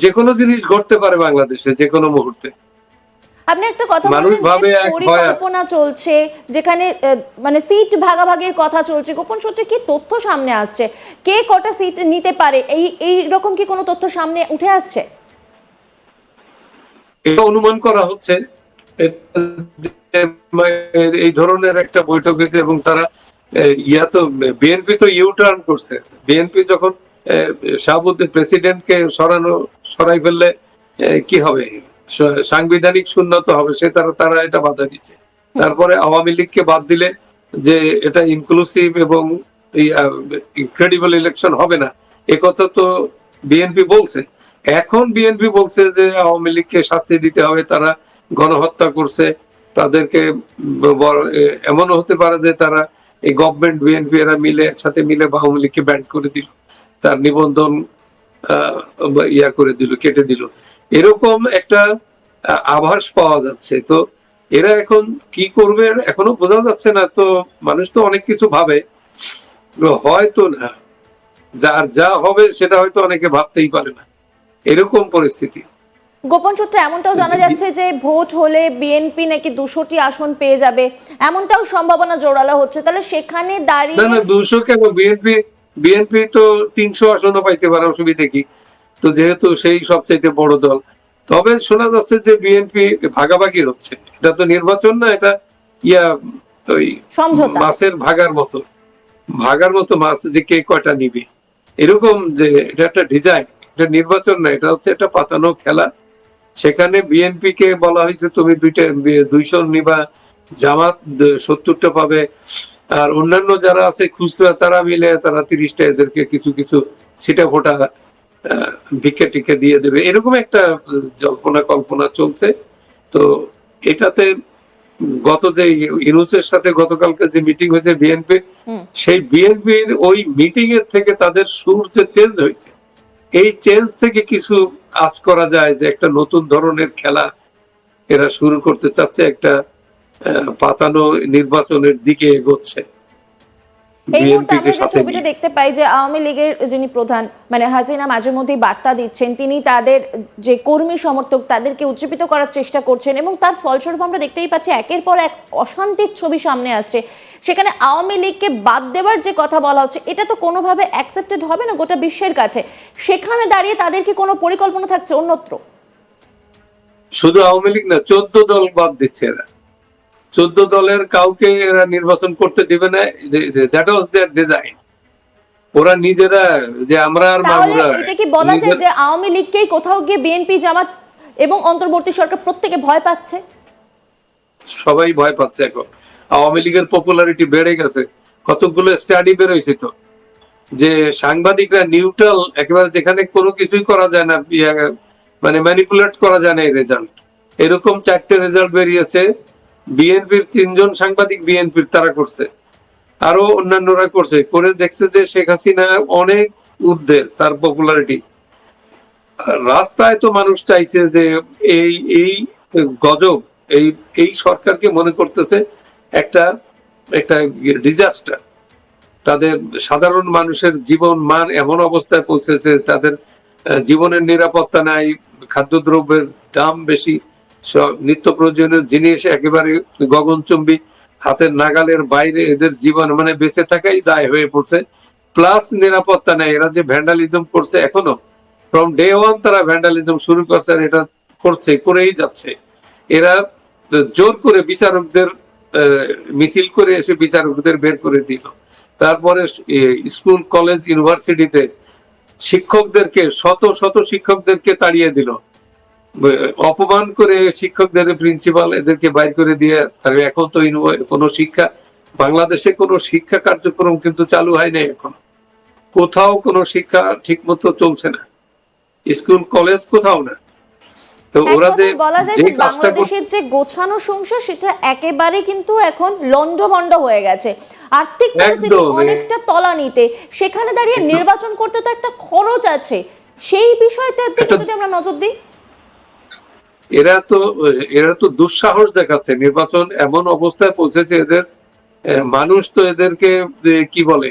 যে কোনো জিনিস ঘটতে পারে বাংলাদেশে যে কোনো মুহূর্তে। আপনি একটা কথা মানুষ বললেন ভাবে যে এক পরিকল্পনা চলছে, যেখানে মানে সিট ভাগাভাগির কথা চলছে, গোপন সূত্রে কি তথ্য সামনে আসছে, কে কটা সিট নিতে পারে, এই রকম কি কোনো তথ্য সামনে উঠে আসছে? এটা অনুমান করা হচ্ছে এই ধরনের একটা বৈঠক হয়েছে এবং তারা তো বিএনপি তো ইউটার্ন করছে। বিএনপি যখন শাহাবুদ্দিন প্রেসিডেন্টকে সরাই ফেললে কি হবে, সাংবিধানিক শূন্যতা হবে, সে তারা এটা বাধা দিচ্ছে। তারপরে আওয়ামী লীগকে বাদ দিলে যে এটা ইনক্লুসিভ এবং ক্রেডিবল ইলেকশন হবে না, একথা তো বিএনপি বলছে। এখন বিএনপি বলছে যে আওয়ামী লীগকে শাস্তি দিতে হবে, তারা গণহত্যা করছে, তাদেরকে এমনও হতে পারে যে তারা এই গভর্নমেন্ট বিএনপি এরা মিলে একসাথে মিলে আওয়ামী লীগকে ব্যান করে দিল, তার নিবন্ধন করে দিল, কেটে দিল, এরকম একটা আভাস পাওয়া যাচ্ছে। তো এরা এখন কি করবে এখনো বোঝা যাচ্ছে না। তো মানুষ তো অনেক কিছু ভাবে, হয়তো না, যার যা হবে সেটা হয়তো অনেকে ভাবতেই পারে না, এরকম পরিস্থিতি। গোপন সূত্রে এমনটাও জানা যাচ্ছে যে ভোট হলে বিএনপি নাকি 200টি আসন পেয়ে যাবে, এমনটাও সম্ভাবনা জোরালো হচ্ছে। তাহলে সেখানে দাঁড়িয়ে না 200 কেন, বিএনপি তো 300 আসনও পাইতে পারে, অসুবিধা কি? তো যেহেতু সেই সবচাইতে বড় দল, তবে শোনা যাচ্ছে যে বিএনপি ভাগাভাগি হচ্ছে। এটা তো নির্বাচন না, এটা ওই সমঝোতা। মাছের ভাগার মতো মাছ, যে কে কয়টা নিবে, এরকম। যে এটা একটা ডিজাইন, এটা নির্বাচন না, এটা হচ্ছে একটা পাতানো খেলা। সেখানে বিএনপি কে বলা হয়েছে তুমি 200 নিবা, জামাত 70টা পাবে, আর অন্যান্য যারা আছে খুচরা তারা মিলে তারা 30টা এদেরকে কিছু কিছু ছিটা ফোটা ভিক্ষা টিক্ষা দিয়ে দেবে, এরকম একটা জল্পনা কল্পনা চলছে। তো এটাতে গত যে ইউনূসের সাথে গতকালকে যে মিটিং হয়েছে বিএনপির, সেই বিএনপির ওই মিটিং এর থেকে তাদের সুর যে চেঞ্জ হয়েছে, এই চেঞ্জ থেকে কিছু আজ করা যায় যে একটা নতুন ধরনের খেলা এরা শুরু করতে চাচ্ছে, একটা পাতানো নির্বাচনের দিকে এগোচ্ছে। এই মুহূর্তে আমরা যে ছবিটা দেখতে পাই যে আওয়ামী লীগের যিনি প্রধান মানে হাসিনা মাঝে মধ্যেই বার্তা দিচ্ছেন, তিনি তাদের যে কর্মী সমর্থক তাদেরকে উজ্জীবিত করার চেষ্টা করছেন এবং তার ফলস্বরূপ আমরা দেখতেই পাচ্ছি একের পর এক অশান্তির ছবি সামনে আসছে। সেখানে আওয়ামী লীগকে বাদ দেওয়ার যে কথা বলা হচ্ছে, এটা তো কোনোভাবে অ্যাকসেপ্টেড হবে না গোটা বিশ্বের কাছে। সেখানে দাঁড়িয়ে তাদের কি কোনো পরিকল্পনা থাকছে অন্যত্র? শুধু আওয়ামী লীগ না, 14 দল বাদ দিচ্ছে এরা। 14 দলের কাউকে এরা নির্বাচন করতে দিবে না, দ্যাট ওয়াজ देयर ডিজাইন। ওরা নিজেরা যে আমরা আর মামুরা, এটা কি বলা যায় যে আওয়ামী লীগকেই কোথাও গিয়ে বিএনপি, জামাত এবং অন্তর্বর্তী সরকার প্রত্যেকে ভয় পাচ্ছে? সবাই ভয় পাচ্ছে এখন। আওয়ামী লীগের পপুলারিটি বেড়ে গেছে। কতগুলো স্টাডি বের হয়েছে তো, যে সাংবাদিকরা নিউট্রাল একেবারে, যেখানে কোনো কিছুই করা যায় না, মানে ম্যানিপুলেট করা যায় না এই রেজাল্ট, এরকম 4টে রেজাল্ট বেরিয়েছে। বিএনপির 3জন সাংবাদিক বিএনপির তারা করছে, আরো অন্যান্যরা করছে, করে দেখছে যে শেখ হাসিনা অনেক ঊর্ধ্বে তার পপুলারিটি। রাস্তায় তো মানুষ চাইছে যে এই এই গজব, এই এই সরকারকে মনে করতেছে একটা একটা ডিজাস্টার। তাদের সাধারণ মানুষের জীবন মান এমন অবস্থায় পৌঁছেছে, তাদের জীবনের নিরাপত্তা নাই, খাদ্যদ্রব্যের দাম বেশি, নিত্য প্রয়োজনীয় জিনিস একেবারে গগনচুম্বী, হাতের নাগালের বাইরে এদের জীবন, মানে বেঁচে থাকাই দায় হয়ে পড়ছে। প্লাস নিরাপত্তা নেই। এরা যে ভ্যান্ডালিজম করছে, এখনো ফ্রম ডে ওয়ান তারা ভ্যান্ডালিজম শুরু করছে, আর এটা করেই যাচ্ছে। এরা জোর করে বিচারকদের মিছিল করে এসে বিচারকদের বের করে দিল। তারপরে স্কুল কলেজ ইউনিভার্সিটিতে শিক্ষকদেরকে, শত শত শিক্ষকদেরকে তাড়িয়ে দিল, অপমান করে শিক্ষকদের, প্রিন্সিপাল এদেরকে বাইর করে দিয়ে। এখন তো কোনো শিক্ষা, বাংলাদেশে কোনো শিক্ষা কার্যক্রম কিন্তু চালু হয় নাই এখন, কোথাও কোনো শিক্ষা ঠিক মতো চলছে না, স্কুল কলেজ কোথাও না। তো ওরা যে বলা যায় যে বাংলাদেশের যে গোছানো সংসার, সেটা একেবারে কিন্তু এখন লন্ডভন্ড হয়ে গেছে। আর্থিক পরিস্থিতি অনেকটা তলানিতে, সেখানে দাঁড়িয়ে নির্বাচন করতে তো একটা খরচ আছে, সেই বিষয়টার দিকে যদি আমরা নজর দিই। এরা তো দুঃসাহস দেখাচ্ছে। নির্বাচন এমন অবস্থায় পৌঁছেছে, এদের মানুষ তো এদেরকে কি বলে,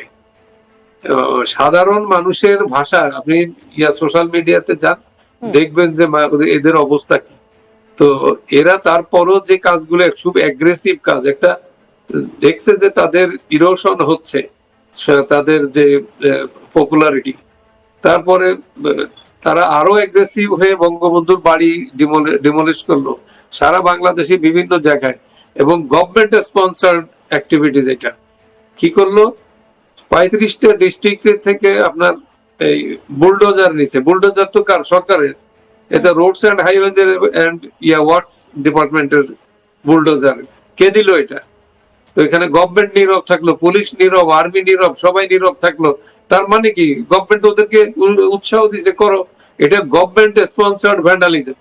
সাধারণ মানুষের ভাষা, আপনি সোশ্যাল মিডিয়াতে যান, দেখবেন যে এদের অবস্থা কি। তো এরা তারপরও যে কাজগুলো খুব অ্যাগ্রেসিভ কাজ, একটা দেখছে যে তাদের ইরোশন হচ্ছে, তাদের যে পপুলারিটি, তারপরে তারা আরো অ্যাগ্রেসিভ হয়ে বঙ্গবন্ধুর বাড়ি ডিমলিশ করলো সারা বাংলাদেশে বিভিন্ন জায়গায়, এবং গভর্নমেন্ট স্পন্সার্ড অ্যাক্টিভিটিজ। এটা কি করলো, 35টা ডিস্ট্রিক্ট থেকে আপনার এই বুলডোজার নিছে। বুলডোজার তো কার? সরকারের। এটা roads and highways and works ডিপার্টমেন্টের বুলডোজার। কে দিল এটা? তো এখানে গভর্নমেন্ট নীরব থাকলো, পুলিশ নীরব, আর্মি নীরব, সবাই নীরব থাকলো। তার মানে কি, গভর্নমেন্ট ওদেরকে উৎসাহ দিছে, করো। এটা গভর্নমেন্ট স্পন্সার্ড ভ্যান্ডালিজম।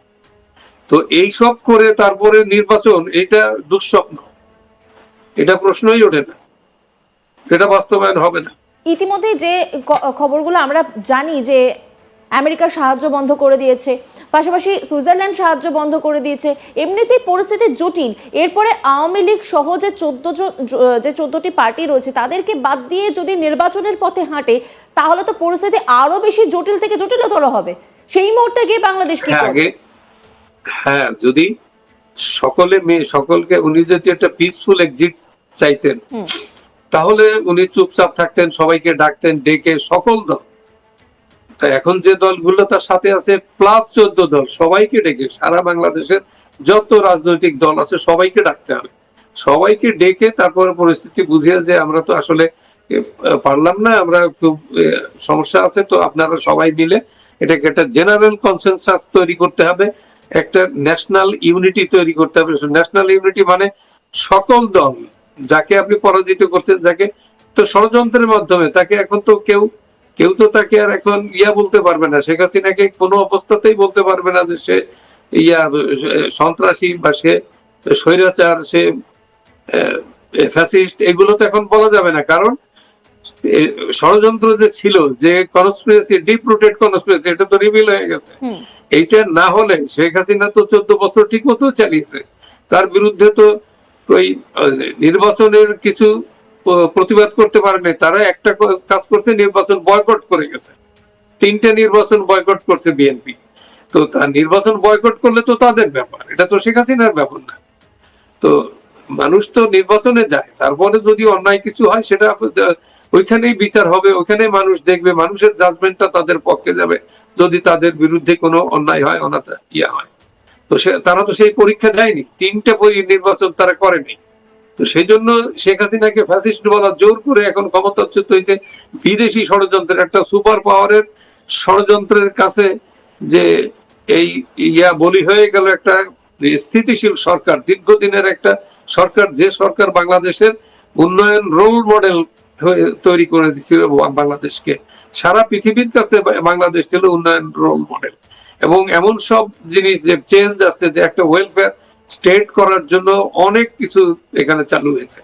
তো এই সব করে তারপরে নির্বাচন, এটা দুঃস্বপ্ন, এটা প্রশ্নই ওঠে না, এটা বাস্তবায়ন হবে না। ইতিমধ্যে যে খবরগুলো আমরা জানি যে আমেরিকার সাহায্য বন্ধ করে দিয়েছে, পাশাপাশি সুইজারল্যান্ড সাহায্য বন্ধ করে দিয়েছে, এমনিতেই পরিস্থিতি জটিল। এরপরে আওয়ামী লীগ সহ যে 14টি পার্টি রয়েছে তাদেরকে বাদ দিয়ে যদি নির্বাচনের পথে হাঁটে, তাহলে তো পরিস্থিতি আরো বেশি জটিল থেকে জটিলতর হবে। সেই মুহূর্তে গিয়ে বাংলাদেশ কি করবে? হ্যাঁ, যদি সকলকে উনি যদি একটা পিসফুল এক্সিট চাইতেন, তাহলে উনি চুপচাপ থাকতেন, সবাইকে ডাকতেন, ডেকে সকল দল। তা এখন যে দলগুলো তার সাথে আছে প্লাস 14 দল, সবাইকে ডেকে, সারা বাংলাদেশের যত রাজনৈতিক দল আছে সবাইকে ডাকতে হবে। সবাইকে ডেকে তারপরে পরিস্থিতি বুঝিয়ে যে আমরা তো আসলে পারলাম না, আমরা খুব সমস্যা আছে, তো আপনারা সবাই মিলে এটাকে একটা জেনারেল কনসেনসাস তৈরি করতে হবে, একটা ন্যাশনাল ইউনিটি তৈরি করতে হবে। ন্যাশনাল ইউনিটি মানে সকল দল যাকে আপনি পরাজিত করছেন, যাকে তো ষড়যন্ত্রের মাধ্যমে, তাকে এখন তো কেউ তো তাকে আর এখন বলতে পারবে না, শেখ হাসিনাকে কোনো অবস্থাতেই বলতে পারবে না যে সে সন্ত্রাসী বা সে স্বৈরাচার, সে ফ্যাসিস্ট, এগুলো তো এখন বলা যাবে না। কারণ ষড়যন্ত্র যে ছিল, যে কনস্পিরেসি, ডিপ রুটেড কনস্পিরেসি, এটা তো রিভিল হয়ে গেছে। এইটা না হলে শেখ হাসিনা তো 14 বছর ঠিক মতো চালিয়েছে, তার বিরুদ্ধে তো ওই নির্বাচনের কিছু প্রতিবাদ করতে পারেনি। তারা একটা কাজ করছে, নির্বাচন বয়কট করে গেছে। 3টে নির্বাচন বয়কট করছে বিএনপি। তো তার নির্বাচন বয়কট করলে তো তাদের ব্যাপার, এটা তো শেখ হাসিনার ব্যাপার না। তো মানুষ তো নির্বাচনে যায়, তারপরে যদি অন্যায় কিছু হয় সেটা ওইখানেই বিচার হবে, ওইখানে মানুষ দেখবে, মানুষের জাজমেন্টটা তাদের পক্ষে যাবে যদি তাদের বিরুদ্ধে কোনো অন্যায় হয়, হয়। তো তারা তো সেই পরীক্ষা দেয়নি, 3টে নির্বাচন তারা করেনি। তো সেই জন্য শেখ হাসিনাকে ফ্যাসিস্ট বলা, জোর করে এখন ক্ষমতাচ্যুত হয়েছে বিদেশি ষড়যন্ত্রের, একটা সুপার পাওয়ারের ষড়যন্ত্রের কাছে, যে এই বলি হয়ে গেল একটা স্থিতিশীল সরকার, দীর্ঘদিনের একটা সরকার, যে সরকার বাংলাদেশের উন্নয়ন রোল মডেল তৈরি করে দিচ্ছিল বাংলাদেশকে। সারা পৃথিবীর কাছে বাংলাদেশ ছিল উন্নয়ন রোল মডেল, এবং এমন সব জিনিস যে চেঞ্জ আসছে, যে একটা ওয়েলফেয়ার স্টেট করার জন্য অনেক কিছু এখানে চালু হয়েছে।